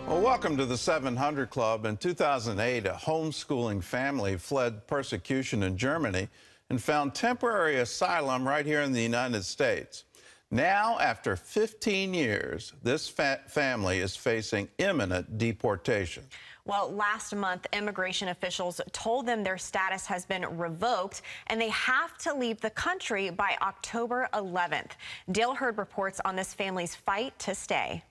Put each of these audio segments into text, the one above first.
Well, welcome to the 700 Club. In 2008, a homeschooling family fled persecution in Germany and found temporary asylum right here in the United States. Now, after 15 years, this family is facing imminent deportation. Well, last month, immigration officials told them their status has been revoked and they have to leave the country by October 11th. Dale Hurd reports on this family's fight to stay.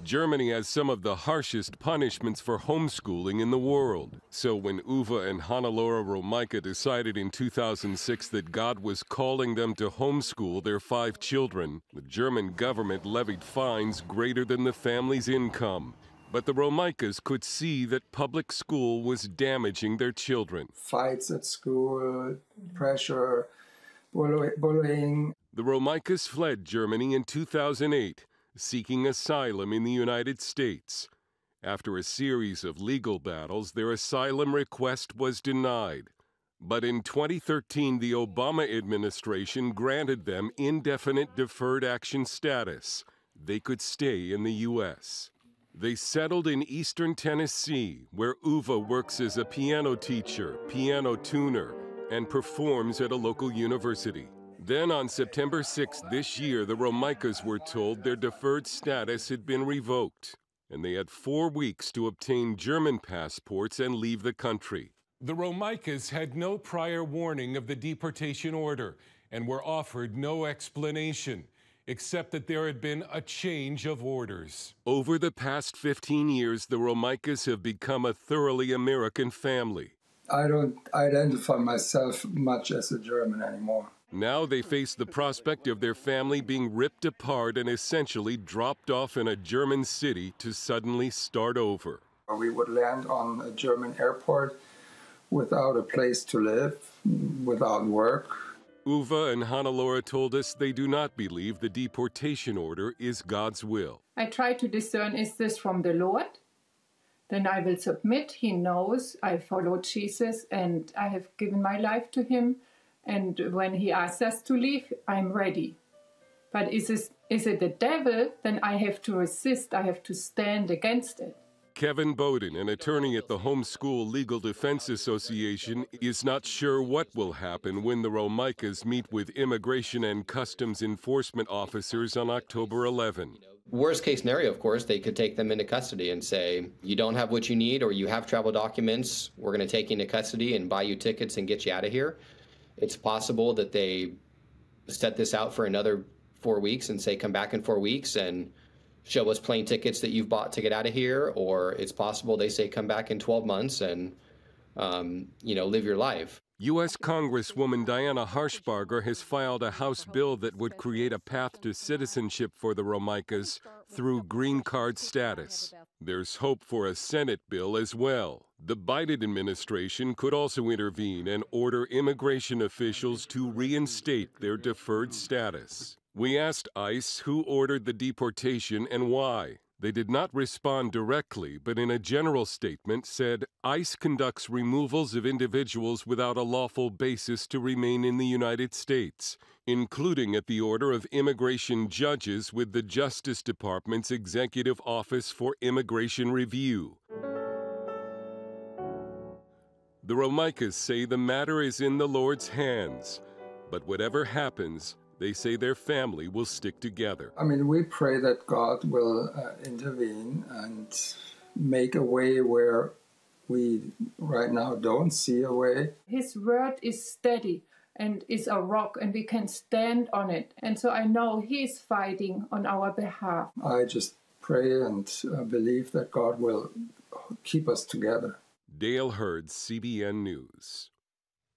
Germany has some of the harshest punishments for homeschooling in the world. So when Uwe and Hannelore Romeike decided in 2006 that God was calling them to homeschool their 5 children, the German government levied fines greater than the family's income. But the Romeikes could see that public school was damaging their children. Fights at school, pressure, bullying. The Romeikes fled Germany in 2008. Seeking asylum in the United States. After a series of legal battles, their asylum request was denied. But in 2013, the Obama administration granted them indefinite deferred action status. They could stay in the U.S. They settled in eastern Tennessee, where Uwe works as a piano teacher, piano tuner, and performs at a local university. Then on September 6th this year, the Romeikes were told their deferred status had been revoked, and they had 4 weeks to obtain German passports and leave the country. The Romeikes had no prior warning of the deportation order and were offered no explanation, except that there had been a change of orders. Over the past 15 years, the Romeikes have become a thoroughly American family. I don't identify myself much as a German anymore. Now they face the prospect of their family being ripped apart and essentially dropped off in a German city to suddenly start over. We would land on a German airport without a place to live, without work. Uwe and Hannelore told us they do not believe the deportation order is God's will. I try to discern, is this from the Lord? Then I will submit. He knows I follow Jesus and I have given my life to him. And when he asks us to leave, I'm ready. But is it the devil? Then I have to resist. I have to stand against it. Kevin Bowden, an attorney at the Homeschool Legal Defense Association, is not sure what will happen when the Romeikes meet with immigration and customs enforcement officers on October 11. Worst case scenario, of course, they could take them into custody and say, you don't have what you need or you have travel documents, we're going to take you into custody and buy you tickets and get you out of here. It's possible that they set this out for another 4 weeks and say, come back in 4 weeks and show us plane tickets that you've bought to get out of here. Or it's possible they say, come back in 12 months and, live your life. U.S. Congresswoman Diana Harshbarger has filed a House bill that would create a path to citizenship for the Romeikes through green card status. There's hope for a Senate bill as well. The Biden administration could also intervene and order immigration officials to reinstate their deferred status. We asked ICE who ordered the deportation and why. They did not respond directly, but in a general statement said ICE conducts removals of individuals without a lawful basis to remain in the United States, including at the order of immigration judges with the Justice Department's Executive Office for Immigration Review. The Romeikes say the matter is in the Lord's hands, but whatever happens, they say their family will stick together. I mean, we pray that God will intervene and make a way where we right now don't see a way. His word is steady and is a rock and we can stand on it. And so I know he's fighting on our behalf. I just pray and believe that God will keep us together. Dale Hurd, CBN News.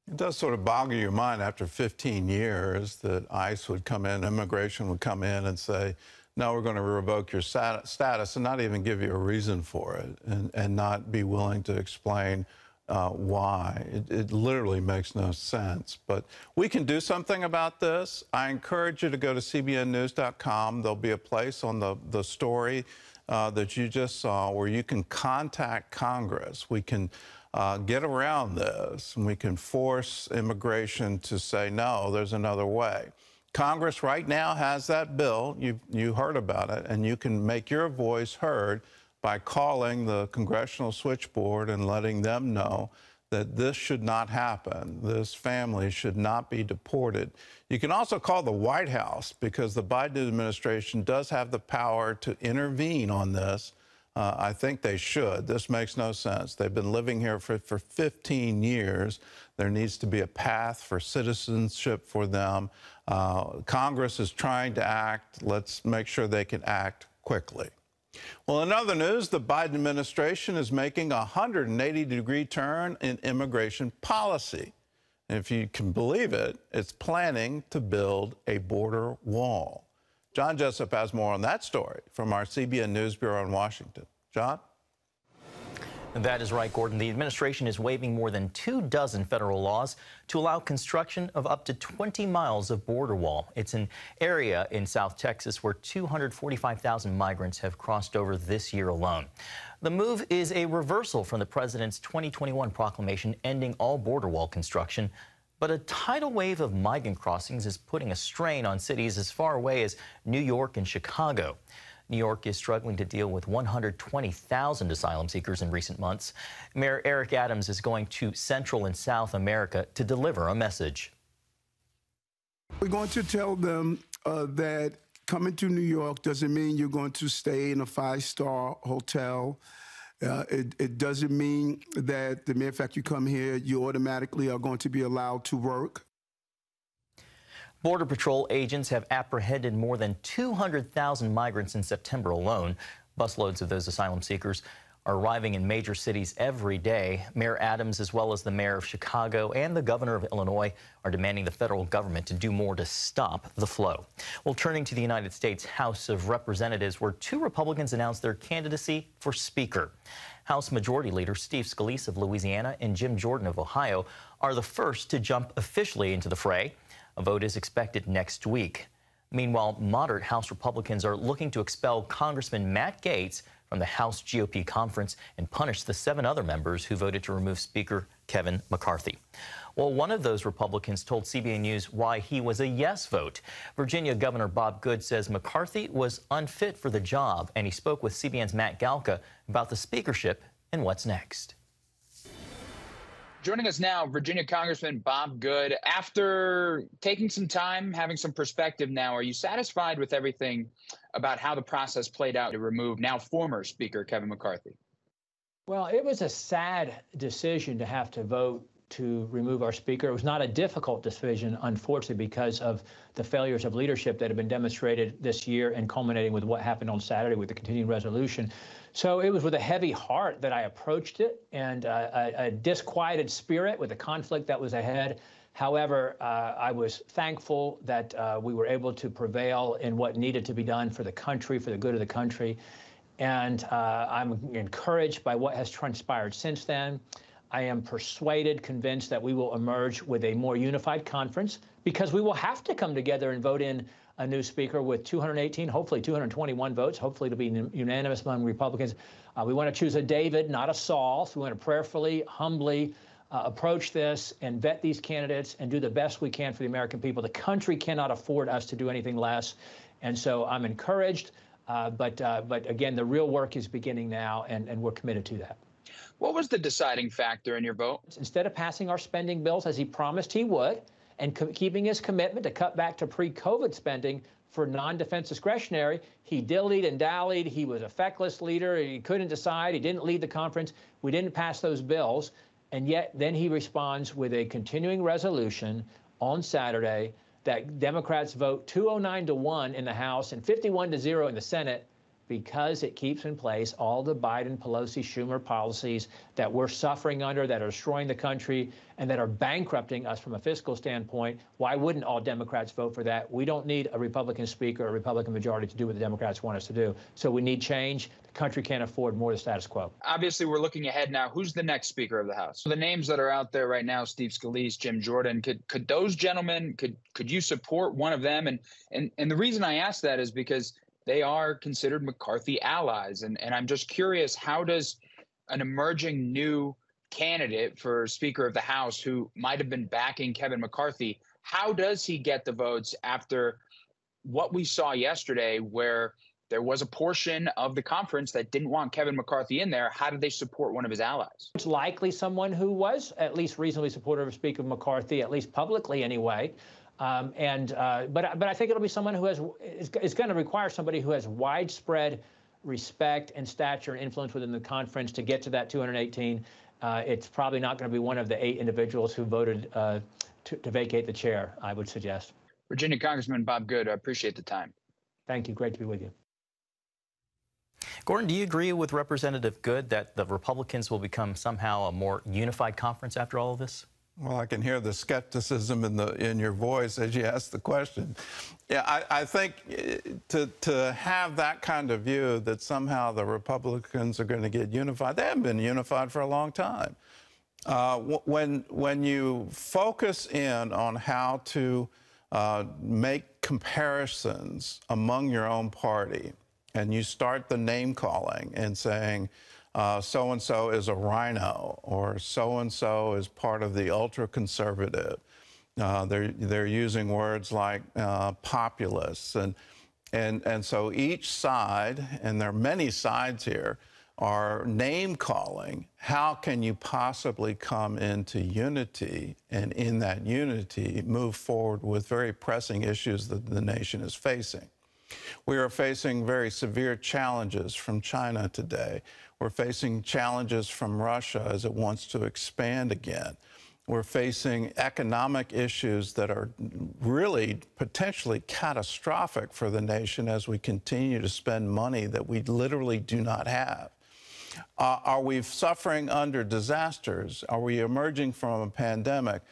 It does sort of boggle your mind after 15 years that ICE would come in, immigration would come in and say, no, we're going to revoke your status and not even give you a reason for it and not be willing to explain why. It literally makes no sense. But we can do something about this. I encourage you to go to cbnnews.com. There'll be a place on the story that you just saw where you can contact Congress. We can get around this, and we can force immigration to say, no, there's another way. Congress right now has that bill. You heard about it, and you can make your voice heard by calling the Congressional Switchboard and letting them know that this should not happen. This family should not be deported. You can also call the White House, because the Biden administration does have the power to intervene on this. I think they should. This makes no sense. They've been living here for 15 years. There needs to be a path for citizenship for them. Congress is trying to act. Let's make sure they can act quickly. Well, in other news, the Biden administration is making a 180-degree turn in immigration policy. And if you can believe it, it's planning to build a border wall. John Jessup has more on that story from our CBN News Bureau in Washington. John? That is right, Gordon. The administration is waiving more than 24 federal laws to allow construction of up to 20 miles of border wall. It's an area in South Texas where 245,000 migrants have crossed over this year alone. The move is a reversal from the president's 2021 proclamation ending all border wall construction. But a tidal wave of migrant crossings is putting a strain on cities as far away as New York and Chicago. New York is struggling to deal with 120,000 asylum seekers in recent months. Mayor Eric Adams is going to Central and South America to deliver a message. We're going to tell them that coming to New York doesn't mean you're going to stay in a 5-star hotel. It doesn't mean that the mere fact you come here, you automatically are going to be allowed to work. Border Patrol agents have apprehended more than 200,000 migrants in September alone. Busloads of those asylum seekers are arriving in major cities every day. Mayor Adams, as well as the mayor of Chicago and the governor of Illinois, are demanding the federal government to do more to stop the flow. Well, turning to the United States House of Representatives, where 2 Republicans announced their candidacy for Speaker. House Majority Leader Steve Scalise of Louisiana and Jim Jordan of Ohio are the first to jump officially into the fray. A vote is expected next week. Meanwhile, moderate House Republicans are looking to expel Congressman Matt Gaetz from the House GOP conference and punish the 7 other members who voted to remove Speaker Kevin McCarthy. Well, one of those Republicans told CBN News why he was a yes vote. Virginia Governor Bob Good says McCarthy was unfit for the job, and he spoke with CBN's Matt Galka about the speakership and what's next. Joining us now, Virginia Congressman Bob Good. After taking some time, having some perspective now, are you satisfied with everything about how the process played out to remove now former Speaker Kevin McCarthy? Well, it was a sad decision to have to vote to remove our Speaker. It was not a difficult decision, unfortunately, because of the failures of leadership that have been demonstrated this year and culminating with what happened on Saturday with the continuing resolution. So it was with a heavy heart that I approached it, and a disquieted spirit with the conflict that was ahead. However, I was thankful that we were able to prevail in what needed to be done for the country, for the good of the country. And I'm encouraged by what has transpired since then. I am persuaded, convinced that we will emerge with a more unified conference, because we will have to come together and vote in a new speaker with 218, hopefully 221 votes. Hopefully it'll be unanimous among Republicans. We want to choose a David, not a Saul. So we want to prayerfully, humbly approach this and vet these candidates and do the best we can for the American people. The country cannot afford us to do anything less. And so I'm encouraged. But again, the real work is beginning now, and we're committed to that. What was the deciding factor in your vote? Instead of passing our spending bills as he promised he would, and keeping his commitment to cut back to pre-COVID spending for non-defense discretionary, he dillied and dallied. He was a feckless leader. He couldn't decide. He didn't lead the conference. We didn't pass those bills. And yet then he responds with a continuing resolution on Saturday that Democrats vote 209-1 in the House and 51-0 in the Senate, because it keeps in place all the Biden, Pelosi, Schumer policies that we're suffering under, that are destroying the country, and that are bankrupting us from a fiscal standpoint. Why wouldn't all Democrats vote for that? We don't need a Republican speaker or a Republican majority to do what the Democrats want us to do. So we need change. The country can't afford more of the status quo. Obviously, we're looking ahead now. Who's the next Speaker of the House? The names that are out there right now, Steve Scalise, Jim Jordan, could those gentlemen, could you support one of them? And the reason I ask that is because they are considered McCarthy allies. And I'm just curious, how does an emerging new candidate for Speaker of the House who might have been backing Kevin McCarthy, How does he get the votes after what we saw yesterday, where there was a portion of the conference that didn't want Kevin McCarthy in there? How did they support one of his allies? It's likely someone who was at least reasonably supportive of Speaker McCarthy, at least publicly anyway. But I think it'll be someone who is going to require somebody who has widespread respect and stature and influence within the conference to get to that 218. It's probably not going to be one of the 8 individuals who voted to vacate the chair, I would suggest. Virginia Congressman Bob Good, I appreciate the time. Thank you. Great to be with you. Gordon, do you agree with Representative Good that the Republicans will become somehow a more unified conference after all of this? Well, I can hear the skepticism in your voice as you ask the question. Yeah, I think to have that kind of view that somehow the Republicans are going to get unified, they haven't been unified for a long time. When you focus in on how to make comparisons among your own party, and you start the name calling and saying, so-and-so is a rhino, or so-and-so is part of the ultra-conservative. They're using words like populists. And so each side, and there are many sides here, are name-calling. How can you possibly come into unity, and in that unity move forward with very pressing issues that the nation is facing? We are facing very severe challenges from China today. We're facing challenges from Russia as it wants to expand again. We're facing economic issues that are really potentially catastrophic for the nation as we continue to spend money that we literally do not have. Are we suffering under disasters? Are we emerging from a pandemic?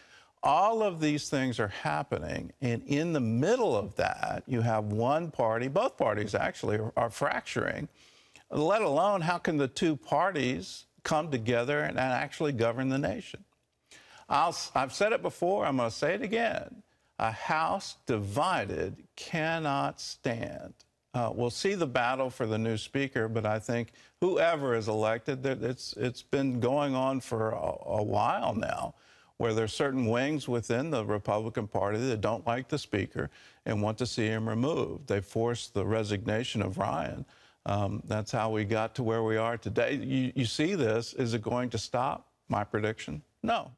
All of these things are happening, and in the middle of that, you have one party, both parties actually are fracturing, let alone how can the two parties come together and actually govern the nation? I've said it before, I'm going to say it again. A house divided cannot stand. We'll see the battle for the new speaker, but I think whoever is elected, it's been going on for a while now, where there's certain wings within the Republican Party that don't like the speaker and want to see him removed. They forced the resignation of Ryan. That's how we got to where we are today. You see this. Is it going to stop? My prediction, no.